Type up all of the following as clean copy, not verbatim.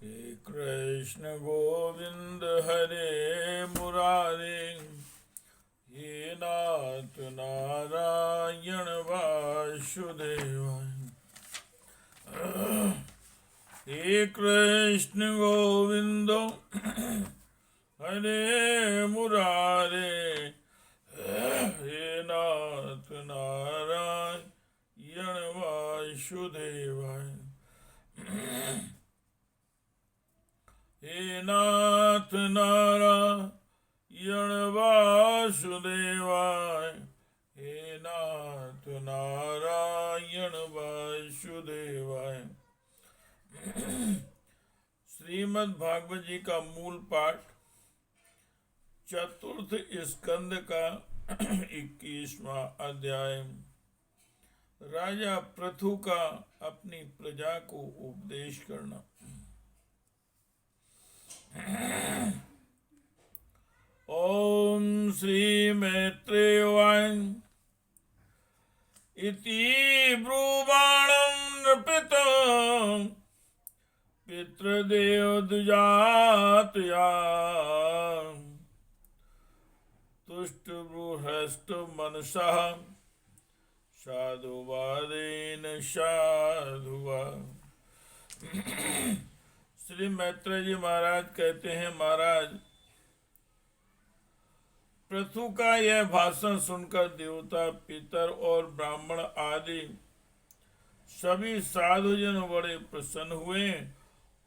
हे कृष्ण गोविंद हरे मुरारे, हे नाथ नारायण वासुदेवाय। हे कृष्ण गोविंद हरे मुरारे, हे नाथ नारायण वासुदेवाय। हे नाथ नारायण वासुदेवाय, हे नाथ नारायण वासुदेवाय। श्रीमद् भागवत जी का मूल पाठ चतुर्थ स्कंद का 21वां अध्याय। राजा पृथु का अपनी प्रजा को उपदेश करना। ओम श्री मैत्रेय इति ब्रूवाणं नृपितं पितृदेव दुजातया तुष्टबृहस्त मनसः साधुवादेन साधुवा। श्री मैत्रेय जी महाराज कहते हैं, महाराज पृथु का यह भाषण सुनकर देवता, पितर और ब्राह्मण आदि सभी साधुजन बड़े प्रसन्न हुए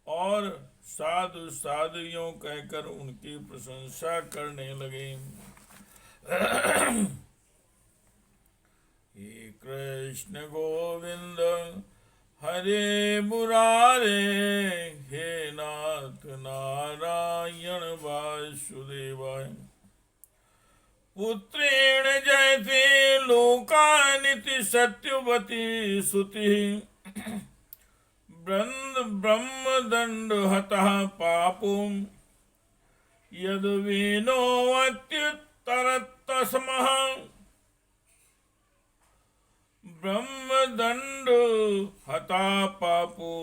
और साधु साधुयों कहकर उनकी प्रशंसा करने लगे। हे कृष्ण गोविंद हरे मुरारे, हे नाथ नारायण वासुदेवाय। पुत्रेण जयते लोकानिति सत्यवती सुतिः, ब्रह्मदंड हतः पापुं यद विनोत्युत्तरतस्मः। ब्रह्मदंड हता पापो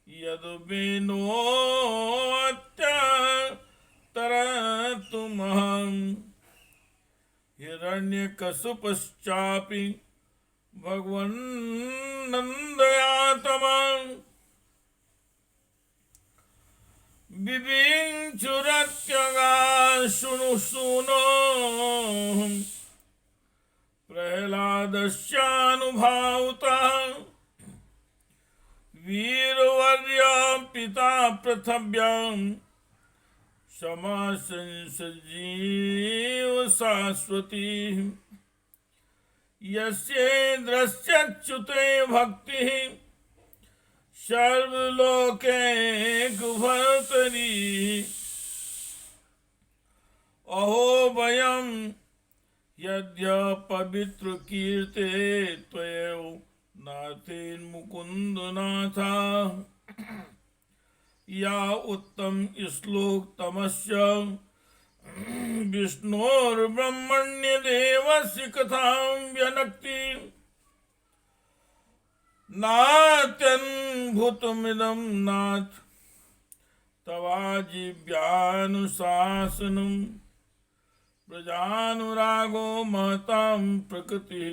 यद विनोत्युत्तरतुमहम्। हिरण्यकशिपुश्चापि भगवन्नन्दयातमं बिभिञ्चुरत्यगा शृणु प्रह्लादस्यानुभावतः। वीरवर्य पिता पृथिव्यां समासंसजीव शाश्वती। यस्य दृश्यच्युते भक्तिः सर्वलोकैकभर्तरी। अहो वयं यद्य पवित्र कीर्ते त्वयैव नाथेन मुकुंद नाथा। या उत्तम श्लोक तमस्य विष्णोर्ब्रह्मण्य देवस्य कथां व्यनक्ति। नात्यन्भुतमिदं नाथ तवाजीव्यानुशासनं। प्रजानुरागो महतां प्रकृति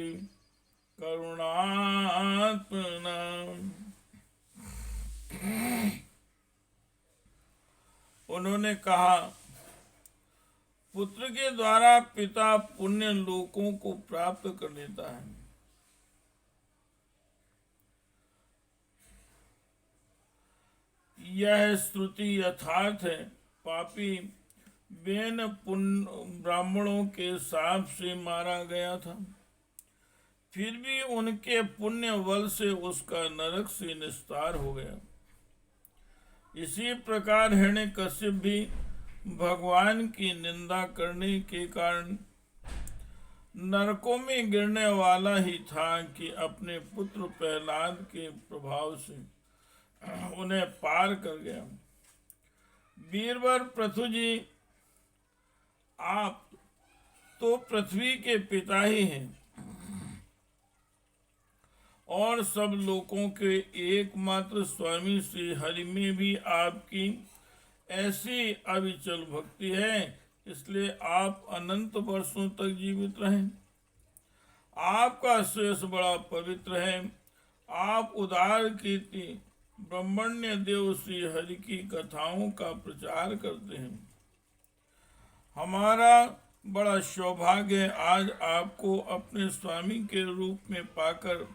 करुणात्मना। उन्होंने कहा, पुत्र के द्वारा पिता पुण्य लोकों को प्राप्त कर लेता है। यह श्रुति यथार्थ है। पापी बेन ब्राह्मणों के शाप से मारा गया था, फिर भी उनके पुण्य बल से उसका नरक से निस्तार हो गया। इसी प्रकार हिरण्यकशिप भी भगवान की निंदा करने के कारण नरकों में गिरने वाला ही था कि अपने पुत्र प्रहलाद के प्रभाव से उन्हें पार कर गया। वीरवर पृथु जी, आप तो पृथ्वी के पिता ही हैं और सब लोगों के एकमात्र स्वामी श्री हरि में भी आपकी ऐसी अविचल भक्ति है, इसलिए आप अनंत वर्षों तक जीवित रहें। आपका शेष बड़ा पवित्र है। आप उदार कीर्ति ब्रह्मण्य देव श्री हरि की कथाओं का प्रचार करते हैं। हमारा बड़ा सौभाग्य आज आपको अपने स्वामी के रूप में पाकर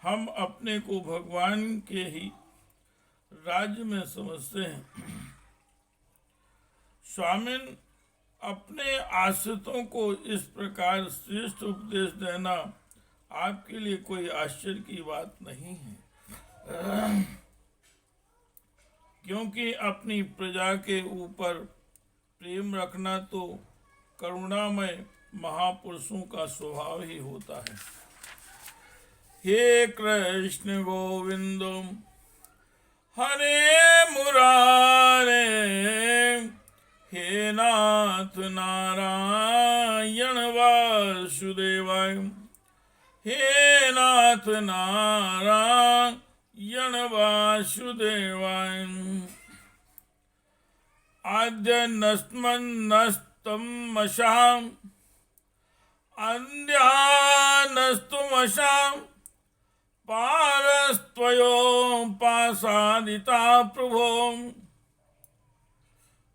हम अपने को भगवान के ही राज्य में समझते हैं। स्वामिन अपने आश्रितों को इस प्रकार श्रेष्ठ उपदेश देना आपके लिए कोई आश्चर्य की बात नहीं है, क्योंकि अपनी प्रजा के ऊपर प्रेम रखना तो करुणामय महापुरुषों का स्वभाव ही होता है। हे कृष्ण गोविंद हरे मुरारे, हे नाथ नारायण वासुदेवाय, हे नाथ नारायण वासुदेवाय। आद्य नस्तमशाम अन्यानस्तुमशाम पारस्त्वयोपासादिता प्रभो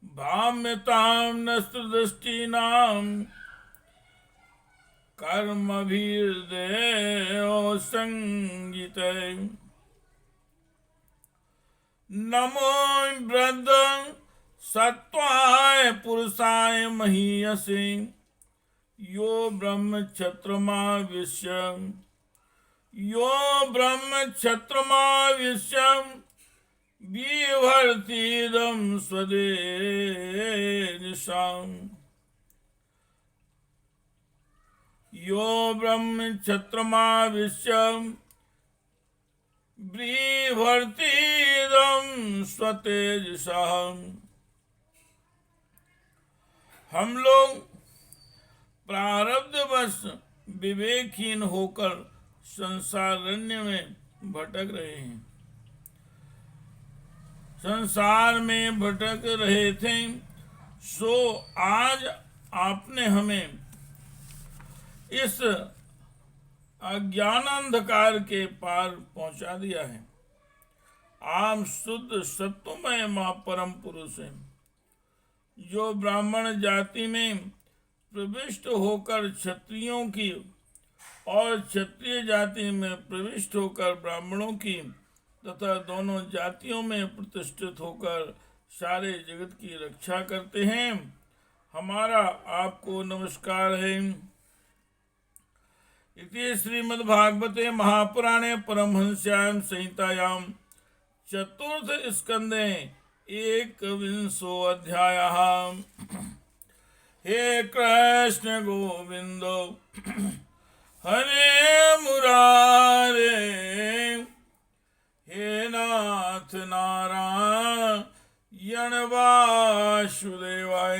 भाम्यतां नस्तदृष्टीनां कर्मभिर्देव संगीते। नमो वृद्ध सत्वाय पुरुषाय महीयसे, यो ब्रह्म क्षत्रमा विश्वम, यो ब्रह्म क्षत्रमा विश्वम बिभर्तीदं स्वदेशम्। यो ब्रह्म क्षत्रमा विश्वम बिभर्तीदं स्वतेजसम्। हम लोग प्रारब्धवश विवेकहीन होकर संसारण्य में भटक रहे हैं। संसार में भटक रहे थे, सो आज आपने हमें इस अज्ञान अंधकार के पार पहुंचा दिया है। आप शुद्ध सत्वमय महापरम पुरुष हैं, जो ब्राह्मण जाति में प्रविष्ट होकर क्षत्रियों की और क्षत्रिय जाति में प्रविष्ट होकर ब्राह्मणों की तथा दोनों जातियों में प्रतिष्ठित होकर सारे जगत की रक्षा करते हैं। हमारा आपको नमस्कार है। इति श्रीमद्भागवते महापुराणे परमहंस्यां संहितायां चतुर्थ स्कंदे 21 अध्यायः। हे कृष्ण गोविंद हरे मुरारे, हे नाथ नारायण वासुदेवाय,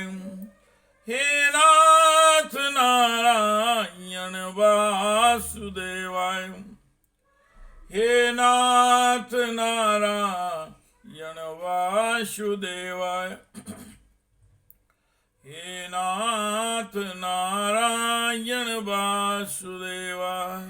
हे नाथ नारायण वासुदेवाय, हे नाथ नारायण वासुदेवाय, हे नाथ नारायण वासुदेवाय।